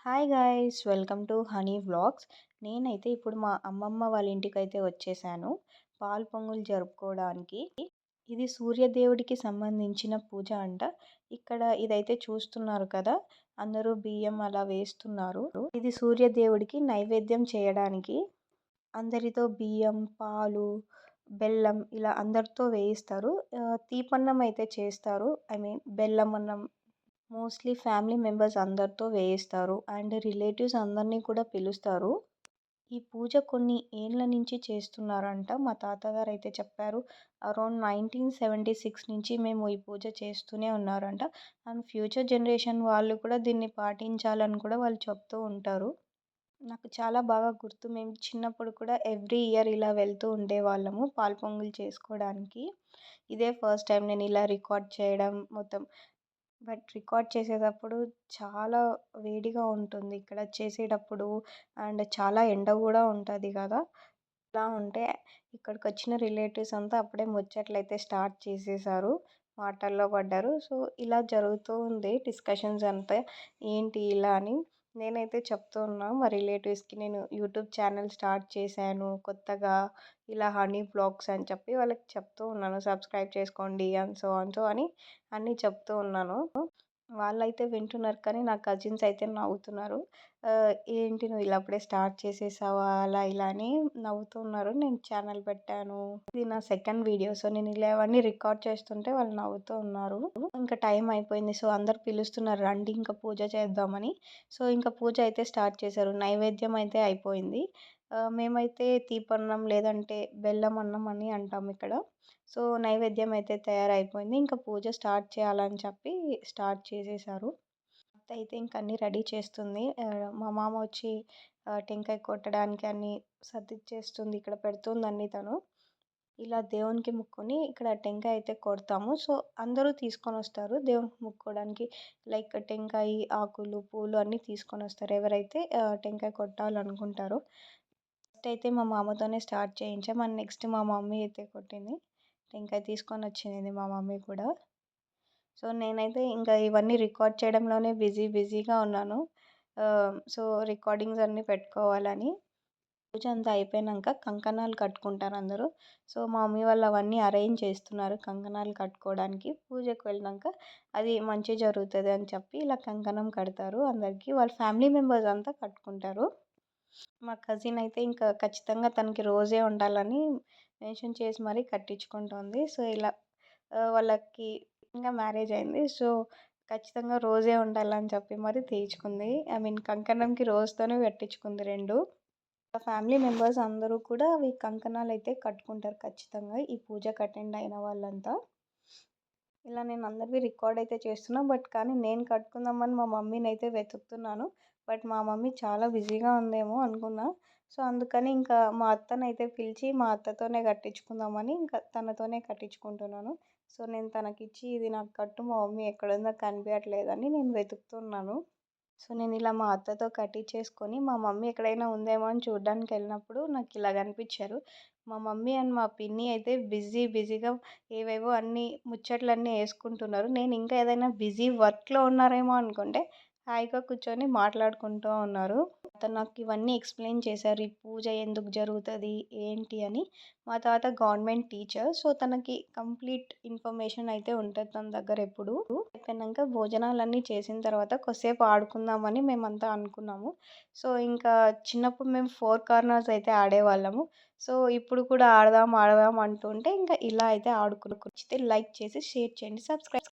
Hi guys, welcome to honey vlogs. నేనైతే ఇప్పుడు మా అమ్మమ్మ వాళ్ళ ఇంటికైతే వచ్చేసాను పాలు పొంగులు జరుపుకోవడానికి. ఇది సూర్యదేవుడికి సంబంధించిన పూజ అంట. ఇక్కడ ఇదైతే చూస్తున్నారు కదా, అందరూ బియ్యం అలా వేస్తున్నారు. ఇది సూర్యదేవుడికి నైవేద్యం చేయడానికి. అందరితో బియ్యం, పాలు, బెల్లం ఇలా అందరితో వేయిస్తారు. తీపన్నం అయితే చేస్తారు, ఐ మీన్ బెల్లం అన్నం. మోస్ట్లీ ఫ్యామిలీ మెంబర్స్ అందరితో వేయిస్తారు అండ్ రిలేటివ్స్ అందరినీ కూడా పిలుస్తారు. ఈ పూజ కొన్ని ఏళ్ళ నుంచి చేస్తున్నారంట. మా తాతగారు అయితే చెప్పారు, అరౌండ్ 1976 నుంచి మేము ఈ పూజ చేస్తూనే ఉన్నారంట. అండ్ ఫ్యూచర్ జనరేషన్ వాళ్ళు కూడా దీన్ని పాటించాలని కూడా వాళ్ళు చెప్తూ ఉంటారు. నాకు చాలా బాగా గుర్తు, మేము చిన్నప్పుడు కూడా ఎవ్రీ ఇయర్ ఇలా వెళ్తూ ఉండేవాళ్ళము పాలు పొంగులు చేసుకోవడానికి. ఇదే ఫస్ట్ టైం నేను ఇలా రికార్డ్ చేయడం మొత్తం. బట్ రికార్డ్ చేసేటప్పుడు చాలా వేడిగా ఉంటుంది ఇక్కడ చేసేటప్పుడు. అండ్ చాలా ఎండ కూడా ఉంటుంది కదా. ఇలా ఉంటే ఇక్కడికి వచ్చిన రిలేటివ్స్ అంతా అప్పుడే ముచ్చట్లయితే స్టార్ట్ చేసేసారు, మాటల్లో పడ్డారు. సో ఇలా జరుగుతూ ఉంది డిస్కషన్స్ అంతా, ఏంటి ఇలా అని. నేనైతే చెప్తూ ఉన్నా మా రిలేటివ్స్కి, నేను యూట్యూబ్ ఛానల్ స్టార్ట్ చేశాను కొత్తగా, ఇలా హనీ బ్లాగ్స్ అని చెప్పి వాళ్ళకి చెప్తూ ఉన్నాను, సబ్స్క్రైబ్ చేసుకోండి అండ్ సో అని అన్నీ చెప్తూ ఉన్నాను. వాళ్ళైతే వింటున్నారు కానీ నా కజిన్స్ అయితే నవ్వుతున్నారు. ఏంటి నువ్వు ఇలా అప్పుడే స్టార్ట్ చేసేసావా అలా ఇలా అని నవ్వుతూ ఉన్నారు. నేను ఛానల్ పెట్టాను, ఇది నా సెకండ్ వీడియో. సో నేను ఇలా అవన్నీ రికార్డ్ చేస్తుంటే వాళ్ళు నవ్వుతూ ఉన్నారు. ఇంకా టైం అయిపోయింది, సో అందరు పిలుస్తున్నారు రండి ఇంకా పూజ చేద్దామని. సో ఇంకా పూజ అయితే స్టార్ట్ చేశారు. నైవేద్యం అయితే అయిపోయింది. మేమైతే తీపన్నం లేదంటే బెల్లం అన్నం అని అంటాం ఇక్కడ. సో నైవేద్యం అయితే తయారైపోయింది, ఇంకా పూజ స్టార్ట్ చేయాలని చెప్పి స్టార్ట్ చేసేసారు. అత్త అయితే ఇంక అన్నీ రెడీ చేస్తుంది. మా మామ వచ్చి టెంకాయ కొట్టడానికి అన్నీ సర్దిచ్చేస్తుంది, ఇక్కడ పెడుతుంది అన్నీ తను. ఇలా దేవునికి ముక్కుని ఇక్కడ టెంకాయ అయితే కొడతాము. సో అందరూ తీసుకొని వస్తారు దేవునికి ముక్కోవడానికి. లైక్ టెంకాయ ఆకులు, పూలు అన్నీ తీసుకొని వస్తారు ఎవరైతే టెంకాయ కొట్టాలనుకుంటారో. ఫస్ట్ అయితే మా మామతోనే స్టార్ట్ చేయించాం అండ్ నెక్స్ట్ మా మమ్మీ అయితే కొట్టింది. టెంకాయ తీసుకొని వచ్చింది మా మమ్మీ కూడా. సో నేనైతే ఇంకా ఇవన్నీ రికార్డ్ చేయడంలోనే బిజీగా ఉన్నాను. సో రికార్డింగ్స్ అన్నీ పెట్టుకోవాలని. పూజ అంతా అయిపోయినాక కంకణాలు కట్టుకుంటారు అందరూ. సో మా మమ్మీ వాళ్ళు అవన్నీ అరేంజ్ చేస్తున్నారు కంకణాలు కట్టుకోవడానికి. పూజకు వెళ్ళినాక అది మంచి జరుగుతుంది అని చెప్పి ఇలా కంకణం కడతారు అందరికీ. వాళ్ళ ఫ్యామిలీ మెంబర్స్ అంతా కట్టుకుంటారు. మా కజిన్ అయితే ఇంకా ఖచ్చితంగా తనకి రోజే ఉండాలని మెన్షన్ చేసి మరీ కట్టించుకుంటుంది. సో ఇలా వాళ్ళకి ఇంకా మ్యారేజ్ అయింది. సో ఖచ్చితంగా రోజే ఉండాలని చెప్పి మరి తీయించుకుంది. ఐ మీన్ కంకణంకి రోజుతోనే కట్టించుకుంది రెండు. ఫ్యామిలీ మెంబర్స్ అందరూ కూడా అవి కంకణాలు అయితే కట్టుకుంటారు ఖచ్చితంగా, ఈ పూజకు అటెండ్ అయిన వాళ్ళంతా. ఇలా నేను అందరివి రికార్డ్ అయితే చేస్తున్నా, బట్ కానీ నేను కట్టుకుందామని మా మమ్మీని అయితే వెతుకుతున్నాను. బట్ మా మమ్మీ చాలా బిజీగా ఉందేమో అనుకున్నా. సో అందుకని ఇంకా మా అత్తనైతే పిలిచి మా అత్తతోనే కట్టించుకుందామని ఇంకా తనతోనే కట్టించుకుంటున్నాను. సో నేను తనకిచ్చి ఇది నాకు కట్టు, మా మమ్మీ ఎక్కడుందో కనిపించట్లేదని నేను వెతుకుతున్నాను. సో నేను ఇలా మా అత్తతో కట్టించేసుకొని మా మమ్మీ ఎక్కడైనా ఉందేమో అని చూడడానికి వెళ్ళినప్పుడు నాకు ఇలా కనిపించారు. మా మమ్మీ అండ్ మా పిన్ని అయితే బిజీగా ఏవేవో అన్నీ ముచ్చట్లన్నీ వేసుకుంటున్నారు. నేను ఇంకా ఏదైనా బిజీ వర్క్లో ఉన్నారేమో అనుకుంటే హాయిగా కూర్చొని మాట్లాడుకుంటూ ఉన్నారు. అతను నాకు ఇవన్నీ ఎక్స్ప్లెయిన్ చేశారు, ఈ పూజ ఎందుకు జరుగుతుంది ఏంటి అని. మా తాత గవర్నమెంట్ టీచర్, సో తనకి కంప్లీట్ ఇన్ఫర్మేషన్ అయితే ఉంటుంది తన దగ్గర ఎప్పుడు. అయిపోయినాక భోజనాలన్నీ చేసిన తర్వాత కొద్దిసేపు ఆడుకుందామని మేమంతా అనుకున్నాము. సో ఇంకా చిన్నప్పుడు మేము 4 కార్నర్స్ అయితే ఆడేవాళ్ళము. సో ఇప్పుడు కూడా ఆడదాం అంటుంటే ఇంకా ఇలా అయితే ఆడుకున్నాం. నచ్చితే లైక్ చేసి షేర్ చేయండి, సబ్స్క్రైబ్